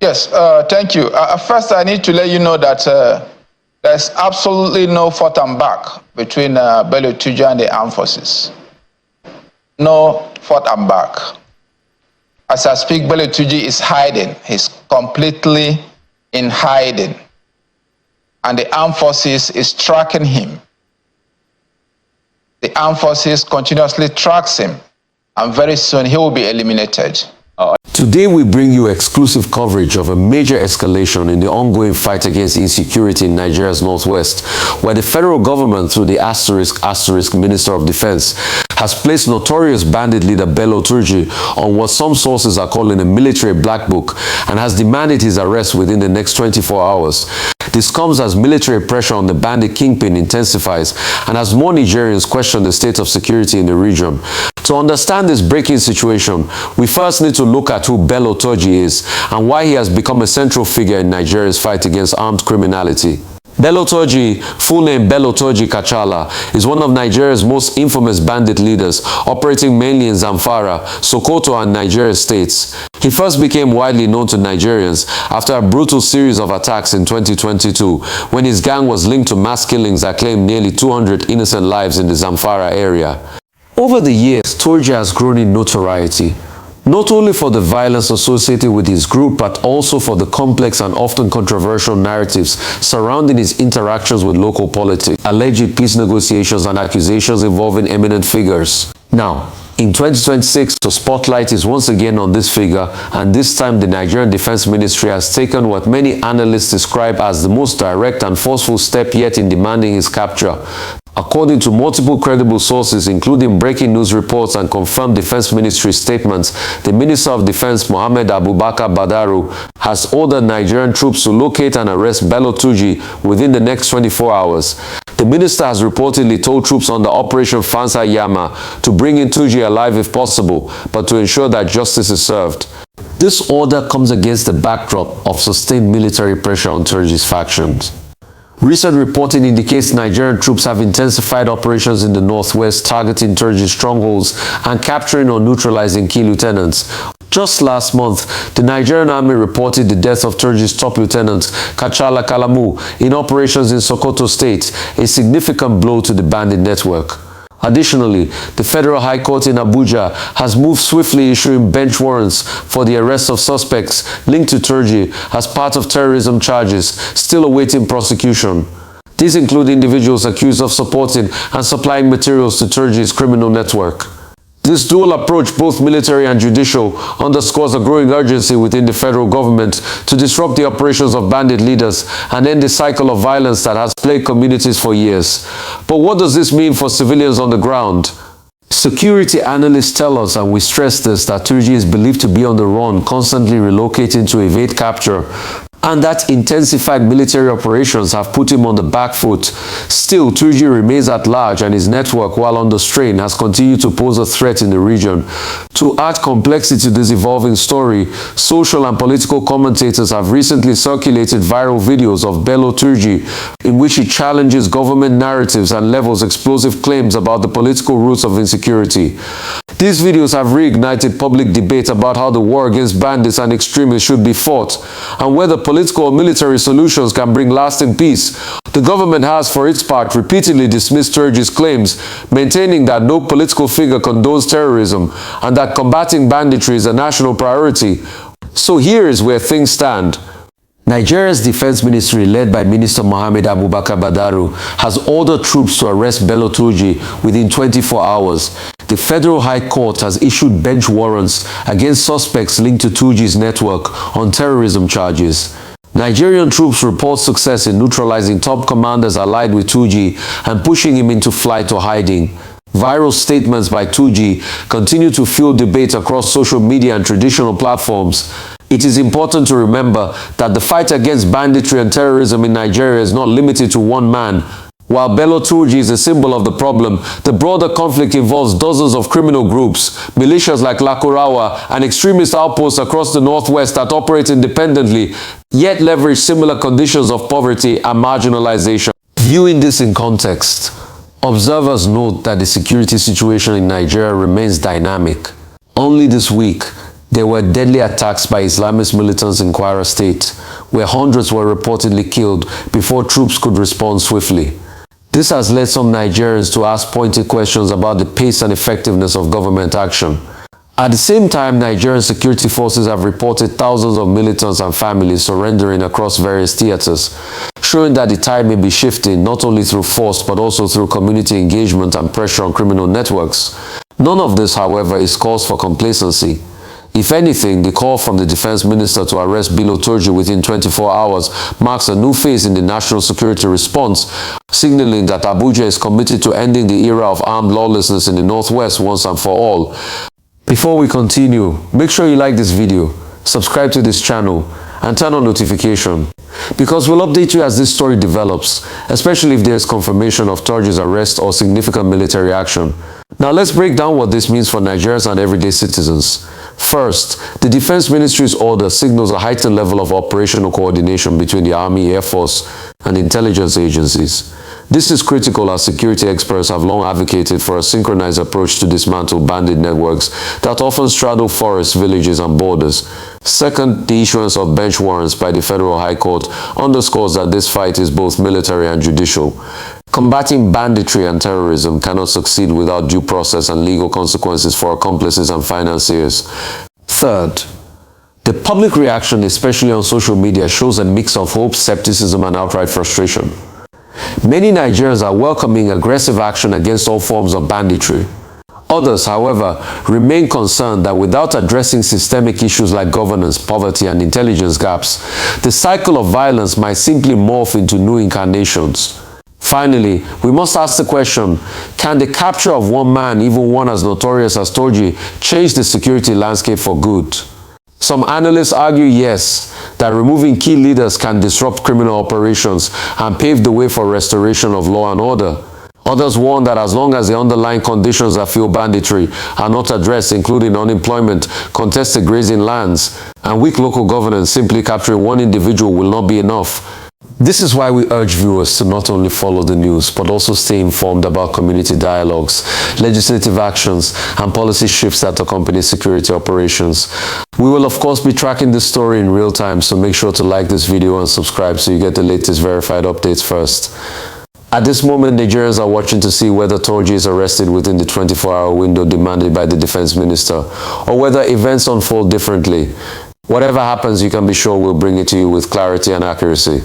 Yes, thank you. First, I need to let you know that there's absolutely no forth and back between Bello Turji and the armed forces. No forth and back. As I speak, Bello Turji is hiding. He's completely in hiding. And the armed forces is tracking him. The armed forces continuously tracks him. And very soon he will be eliminated. Today we bring you exclusive coverage of a major escalation in the ongoing fight against insecurity in Nigeria's northwest, where the federal government, through the * Minister of Defense, has placed notorious bandit leader Bello Turji on what some sources are calling a military black book and has demanded his arrest within the next 24 hours. This comes as military pressure on the bandit kingpin intensifies and as more Nigerians question the state of security in the region. To understand this breaking situation, we first need to look at who Bello Turji is and why he has become a central figure in Nigeria's fight against armed criminality. Bello Turji, full name Bello Turji Kachala, is one of Nigeria's most infamous bandit leaders, operating mainly in Zamfara, Sokoto and Nigeria states. He first became widely known to Nigerians after a brutal series of attacks in 2022, when his gang was linked to mass killings that claimed nearly 200 innocent lives in the Zamfara area. Over the years, Turji has grown in notoriety, not only for the violence associated with his group, but also for the complex and often controversial narratives surrounding his interactions with local politics, alleged peace negotiations, and accusations involving eminent figures. Now, in 2026, the spotlight is once again on this figure, and this time the Nigerian Defense Ministry has taken what many analysts describe as the most direct and forceful step yet in demanding his capture. According to multiple credible sources, including breaking news reports and confirmed Defense Ministry statements, the Minister of Defense, Mohammed Abubakar Badaru, has ordered Nigerian troops to locate and arrest Bello Turji within the next 24 hours. The minister has reportedly told troops under Operation Fansar Yamma to bring in Turji alive if possible, but to ensure that justice is served. This order comes against the backdrop of sustained military pressure on Turji's factions. Recent reporting indicates Nigerian troops have intensified operations in the northwest, targeting Turji's strongholds and capturing or neutralizing key lieutenants. Just last month, the Nigerian army reported the death of Turji's top lieutenant, Kachala Kalamu, in operations in Sokoto state, a significant blow to the bandit network. Additionally, the Federal High Court in Abuja has moved swiftly, issuing bench warrants for the arrest of suspects linked to Turji as part of terrorism charges still awaiting prosecution. These include individuals accused of supporting and supplying materials to Turji's criminal network. This dual approach, both military and judicial, underscores a growing urgency within the federal government to disrupt the operations of bandit leaders and end the cycle of violence that has plagued communities for years. But what does this mean for civilians on the ground? Security analysts tell us, and we stress this, that Turji is believed to be on the run, constantly relocating to evade capture, and that intensified military operations have put him on the back foot. Still, Turji remains at large, and his network, while under strain, has continued to pose a threat in the region. To add complexity to this evolving story, social and political commentators have recently circulated viral videos of Bello Turji, in which he challenges government narratives and levels explosive claims about the political roots of insecurity. These videos have reignited public debate about how the war against bandits and extremists should be fought, and whether political or military solutions can bring lasting peace. The government has, for its part, repeatedly dismissed Turji's claims, maintaining that no political figure condones terrorism and that combating banditry is a national priority. So here is where things stand. Nigeria's Defense Ministry, led by Minister Mohammed Abubakar Badaru, has ordered troops to arrest Bello Turji within 24 hours. The Federal High Court has issued bench warrants against suspects linked to Turji's network on terrorism charges. Nigerian troops report success in neutralizing top commanders allied with Turji and pushing him into flight or hiding. Viral statements by Turji continue to fuel debate across social media and traditional platforms. It is important to remember that the fight against banditry and terrorism in Nigeria is not limited to one man. While Bello Turji is a symbol of the problem, the broader conflict involves dozens of criminal groups, militias like Lakurawa, and extremist outposts across the northwest that operate independently, yet leverage similar conditions of poverty and marginalization. Viewing this in context, observers note that the security situation in Nigeria remains dynamic. Only this week, There were deadly attacks by Islamist militants in Kwara State, where hundreds were reportedly killed before troops could respond swiftly. This has led some Nigerians to ask pointed questions about the pace and effectiveness of government action. At the same time, Nigerian security forces have reported thousands of militants and families surrendering across various theaters, showing that the tide may be shifting not only through force but also through community engagement and pressure on criminal networks. None of this, however, is cause for complacency. If anything, the call from the defense minister to arrest Bello Turji within 24 hours marks a new phase in the national security response, signaling that Abuja is committed to ending the era of armed lawlessness in the Northwest once and for all. Before we continue, make sure you like this video, subscribe to this channel, and turn on notification, because we'll update you as this story develops, especially if there is confirmation of Turji's arrest or significant military action. Now let's break down what this means for Nigerians and everyday citizens. First, the Defense Ministry's order signals a heightened level of operational coordination between the Army, Air Force, and intelligence agencies. This is critical as security experts have long advocated for a synchronized approach to dismantle bandit networks that often straddle forests, villages, and borders. Second, the issuance of bench warrants by the Federal High Court underscores that this fight is both military and judicial. Combating banditry and terrorism cannot succeed without due process and legal consequences for accomplices and financiers. Third, the public reaction, especially on social media, shows a mix of hope, skepticism, and outright frustration. Many Nigerians are welcoming aggressive action against all forms of banditry. Others, however, remain concerned that without addressing systemic issues like governance, poverty, and intelligence gaps, the cycle of violence might simply morph into new incarnations. Finally, we must ask the question, can the capture of one man, even one as notorious as Turji, change the security landscape for good? Some analysts argue yes, that removing key leaders can disrupt criminal operations and pave the way for restoration of law and order. Others warn that as long as the underlying conditions that fuel banditry are not addressed, including unemployment, contested grazing lands, and weak local governance, simply capturing one individual will not be enough. This is why we urge viewers to not only follow the news, but also stay informed about community dialogues, legislative actions, and policy shifts that accompany security operations. We will of course be tracking this story in real time, so make sure to like this video and subscribe so you get the latest verified updates first. At this moment, Nigerians are watching to see whether Turji is arrested within the 24-hour window demanded by the defense minister, or whether events unfold differently. Whatever happens, you can be sure we'll bring it to you with clarity and accuracy.